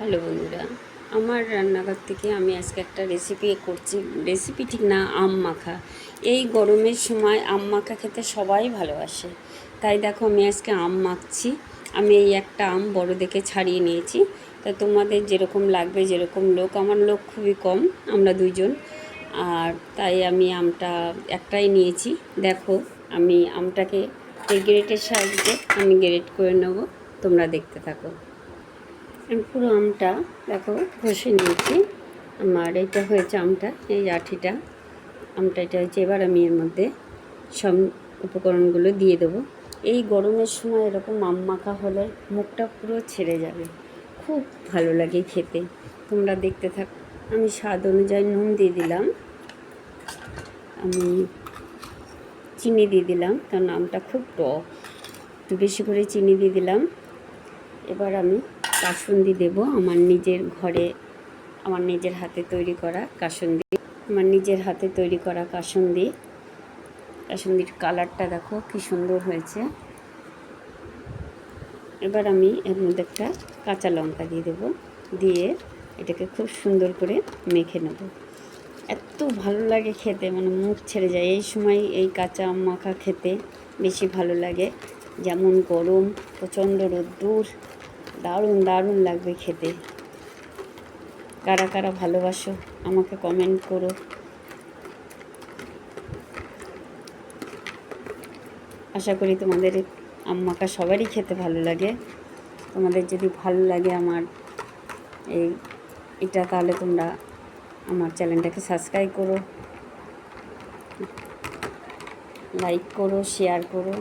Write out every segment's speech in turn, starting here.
Hello বন্ধুরা, আমার রান্নাঘর থেকে আমি আজকে একটা রেসিপি করছি। রেসিপি ঠিক না, আম মাখা। এই গরমের সময় আম মাখা খেতে সবাই ভালোবাসে। তাই দেখো আমি আজকে আম মাখছি। আমি এই একটা আম বড় দেখে ছাড়িয়ে নিয়েছি। তা তোমাদের যেরকম লাগবে, যেরকম লোক, আমার লোক খুবই কম, আমরা দুইজন। আর তাই আমি আমটা একটাই নিয়েছি। দেখো আমি আমটাকে এই গ্রেটের সাহায্যে আমি গ্রেট করে নেব, তোমরা দেখতে থাকো। আমি পুরো আমটা দেখো ঘষে নিয়েছি। আমার এটা হয়েছে আমটা, এই আঠিটা আমটা এটা হয়েছে। এবার আমি এর মধ্যে সব উপকরণগুলো দিয়ে দেবো। এই গরমের সময় এরকম আম মাখা হলে মুখটা পুরো ছেড়ে যাবে, খুব ভালো লাগে খেতে। তোমরা দেখতে থাকো। আমি স্বাদ অনুযায়ী নুন দিয়ে দিলাম, আমি চিনি দিয়ে দিলাম, কারণ আমটা খুব টক, একটু বেশি করে চিনি দিয়ে দিলাম। এবার আমি কাসুন্দি দেব, আমার নিজের ঘরে, আমার নিজের হাতে তৈরি করা কাসুন্দি। আমার নিজের হাতে তৈরি করা কাসুন্দির কালারটা দেখো কি সুন্দর হয়েছে। এবার আমি এর মধ্যে একটা কাঁচা লঙ্কা দিয়ে দেবো, দিয়ে এটাকে খুব সুন্দর করে মেখে নেব। এত ভালো লাগে খেতে, মানে মুখ ছেড়ে যায়। এই সময় এই কাঁচা আম মাখা খেতে বেশি ভালো লাগে। যেমন গরম, প্রচণ্ড রোদ্দুর, দারুণ দারুণ লাগবে খেতে। কারা কারা ভালোবাসো আমাকে কমেন্ট করো। আশা করি তোমাদের আম মাখা সবারই খেতে ভালো লাগে। তোমাদের যদি ভালো লাগে আমার এটা, তাহলে তোমরা আমার চ্যানেলটাকে সাবস্ক্রাইব করো, লাইক করো, শেয়ার করো।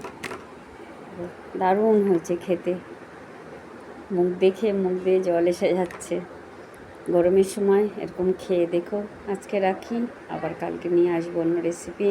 দারুণ হয়েছে খেতে, মুখ দিয়ে জল এসে যাচ্ছে। গরমের সময় এরকম খেয়ে দেখো। আজকে রাখি, আবার কালকে নিয়ে আসবো অন্য রেসিপি।